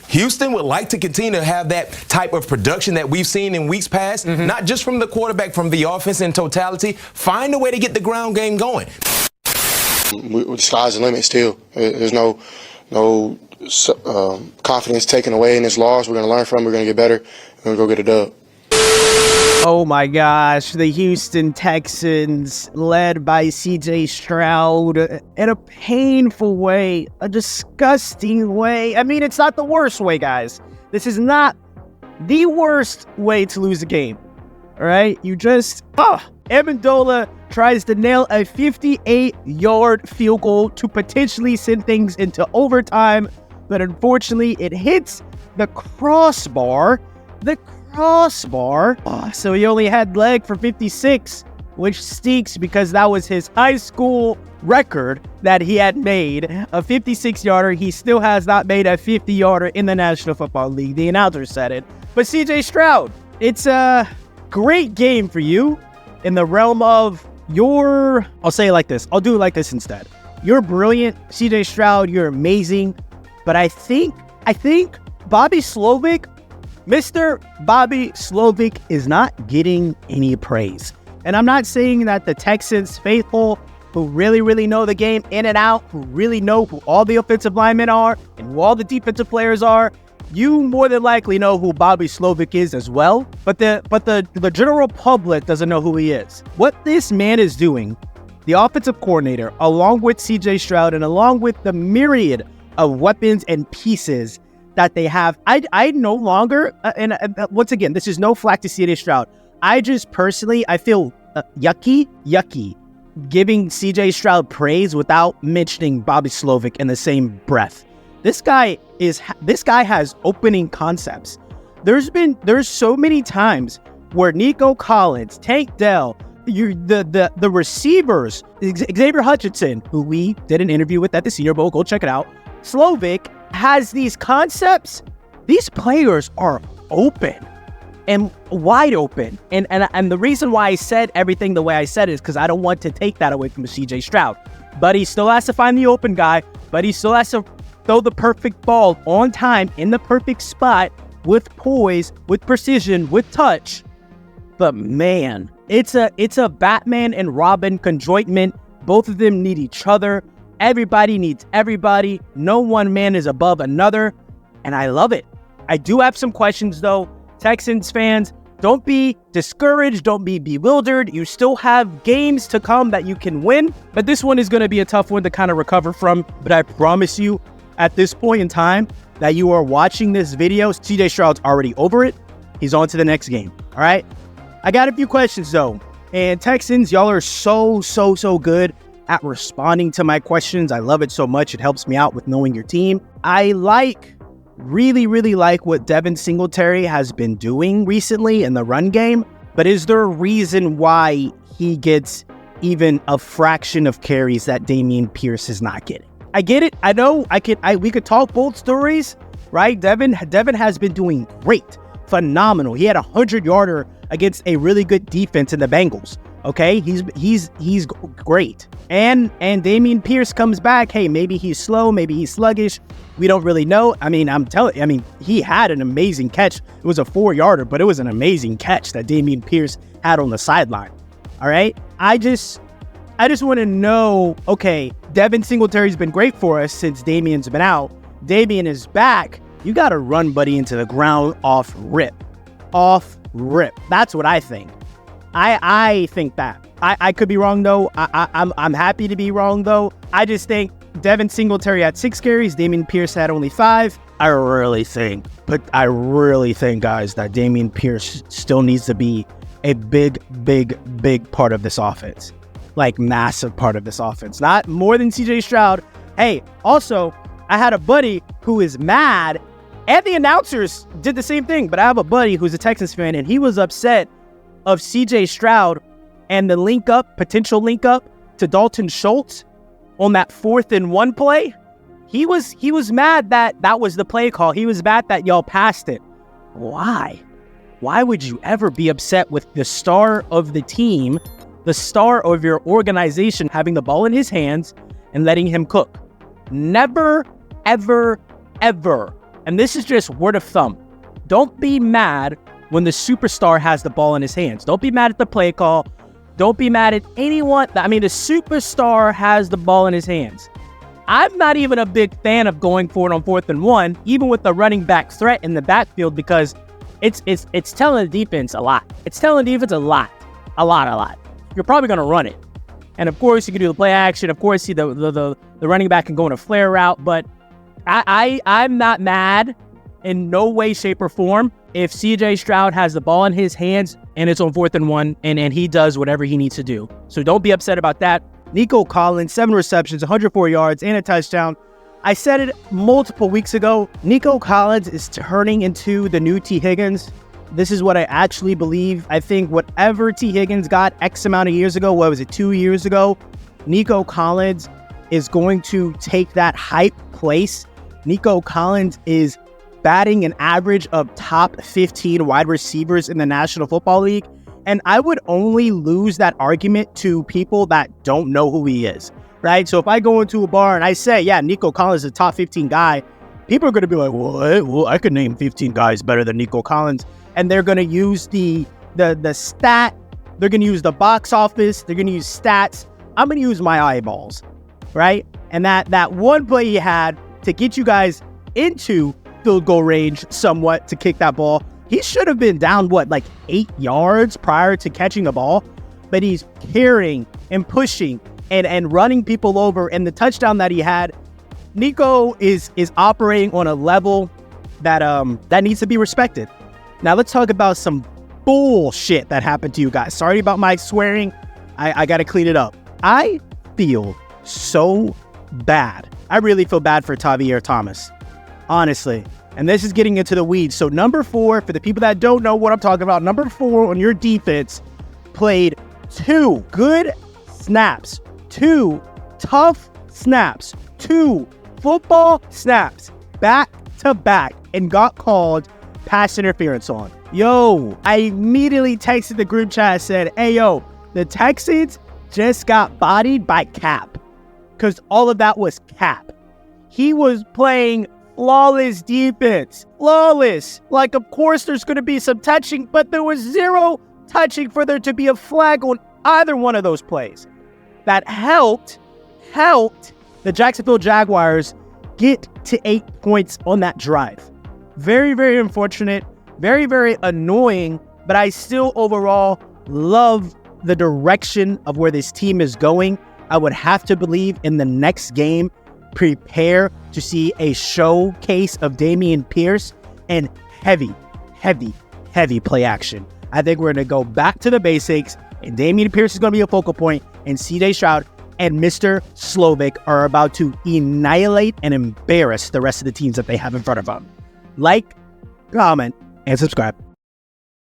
Houston would like to continue to have that type of production that we've seen in weeks past, not just from the quarterback, from the offense in totality. Find a way to get the ground game going. The sky's the limit still. There's no confidence taken away in this loss. We're going to learn from it. We're going to get better. We're going to go get a dub. Oh my gosh, the Houston Texans, led by C.J. Stroud, in a painful way, a disgusting way. I mean, it's not the worst way, guys. This is not the worst way to lose a game, all right? Amendola tries to nail a 58-yard field goal to potentially send things into overtime, but unfortunately, it hits the crossbar. So he only had leg for 56, which stinks because that was his high school record that he had made, a 56-yarder. He still has not made a 50-yarder in the National Football League. The announcer said it. But C.J. Stroud, it's a great game for you in the realm of I'll say it like this. I'll do it like this instead. You're brilliant, C.J. Stroud. You're amazing. But I think Bobby Slovic, Mr. Bobby Slovic, is not getting any praise. And I'm not saying that the Texans faithful, who really, really know the game in and out, who really know who all the offensive linemen are and who all the defensive players are, you more than likely know who Bobby Slovic is as well. But the general public doesn't know who he is. What this man is doing, the offensive coordinator, along with C.J. Stroud and along with the myriad of weapons and pieces that they have, I no longer, and once again, this is no flack to C.J. Stroud. I just personally, I feel yucky giving C.J. Stroud praise without mentioning Bobby Slovic in the same breath. This guy has opening concepts. There's so many times where Nico Collins, Tank Dell, the receivers, Xavier Hutchinson, who we did an interview with at the Senior Bowl, go check it out. Slovic has these concepts. These players are open and wide open. And the reason why I said everything the way I said it is because I don't want to take that away from C.J. Stroud. But he still has to find the open guy, but he still has to throw the perfect ball on time in the perfect spot with poise, with precision, with touch. But man, it's a Batman and Robin conjointment. Both of them need each other. Everybody needs everybody. No one man is above another. And I love it. I do have some questions, though. Texans fans, don't be discouraged. Don't be bewildered. You still have games to come that you can win. But this one is going to be a tough one to kind of recover from. But I promise you, at this point in time that you are watching this video, C.J. Stroud's already over it. He's on to the next game. All right? I got a few questions, though. And Texans, y'all are so good at responding to my questions. I love it so much. It helps me out with knowing your team. I really like what Devin Singletary has been doing recently in the run game. But is there a reason why he gets even a fraction of carries that Dameon Pierce is not getting? I get it. I know we could talk both stories, right? Devin has been doing great, phenomenal. He had a 100-yarder against a really good defense in the Bengals. Okay, he's great. And Dameon Pierce comes back. Hey, maybe he's slow, maybe he's sluggish. We don't really know. I mean, he had an amazing catch. It was a 4-yarder, but it was an amazing catch that Dameon Pierce had on the sideline. All right, I just want to know, okay, Devin Singletary's been great for us since Dameon's been out. Dameon is back. You got to run Buddy into the ground off rip. That's what I think. I think that. I could be wrong, though. I'm happy to be wrong, though. I just think Devin Singletary had 6 carries. Dameon Pierce had only 5. I really think, guys, that Dameon Pierce still needs to be a big part of this offense. Like, massive part of this offense. Not more than C.J. Stroud. Hey, also, I had a buddy who is mad, and the announcers did the same thing, but I have a buddy who's a Texans fan, and he was upset of C.J. Stroud and the potential link up to Dalton Schultz on that 4th and 1 play. He was mad that was the play call. He was mad that y'all passed it. Why? Why would you ever be upset with the star of the team, the star of your organization, having the ball in his hands and letting him cook? Never, ever and this is just word of thumb, don't be mad when the superstar has the ball in his hands. Don't be mad at the play call. Don't be mad at anyone. I mean, the superstar has the ball in his hands. I'm not even a big fan of going for it on 4th and 1, even with the running back threat in the backfield, because it's telling the defense a lot. It's telling the defense a lot. You're probably going to run it. And of course, you can do the play action. Of course, the running back can go in a flare route. But I'm not mad in no way, shape, or form if CJ Stroud has the ball in his hands and it's on 4th and 1 and he does whatever he needs to do. So don't be upset about that. Nico Collins, 7 receptions, 104 yards, and a touchdown. I said it multiple weeks ago. Nico Collins is turning into the new T. Higgins. This is what I actually believe. I think whatever T. Higgins got X amount of years ago, what was it, 2 years ago, Nico Collins is going to take that hype place. Nico Collins is batting an average of top 15 wide receivers in the National Football League. And I would only lose that argument to people that don't know who he is, right? So if I go into a bar and I say, yeah, Nico Collins is a top 15 guy, people are going to be like, what? Well, I could name 15 guys better than Nico Collins. And they're going to use the stat. They're going to use the box office. They're going to use stats. I'm going to use my eyeballs, right? And that one play he had to get you guys into field goal range somewhat to kick that ball, he should have been down, like 8 yards prior to catching a ball, but he's carrying and pushing and running people over. And the touchdown that he had, Nico is operating on a level that needs to be respected. Now let's talk about some bullshit that happened to you guys. Sorry about my swearing. I got to clean it up. I feel so bad. I really feel bad for Tavierre Thomas, honestly. And this is getting into the weeds. So number 4, for the people that don't know what I'm talking about, number 4 on your defense played 2 good snaps, 2 tough snaps, 2 football snaps back to back and got called pass interference on. Yo, I immediately texted the group chat and said, hey, yo, the Texans just got bodied by Cap, because all of that was Cap. He was playing flawless defense. Flawless. Like, of course, there's going to be some touching, but there was 0 touching for there to be a flag on either one of those plays. That helped the Jacksonville Jaguars get to 8 points on that drive. Very, very unfortunate. Very, very annoying, but I still overall love the direction of where this team is going. I would have to believe in the next game, prepare to see a showcase of Dameon Pierce and heavy play action. I think we're going to go back to the basics, and Dameon Pierce is going to be a focal point, and CJ Stroud and Mr. Slovic are about to annihilate and embarrass the rest of the teams that they have in front of them. Like, comment, and subscribe.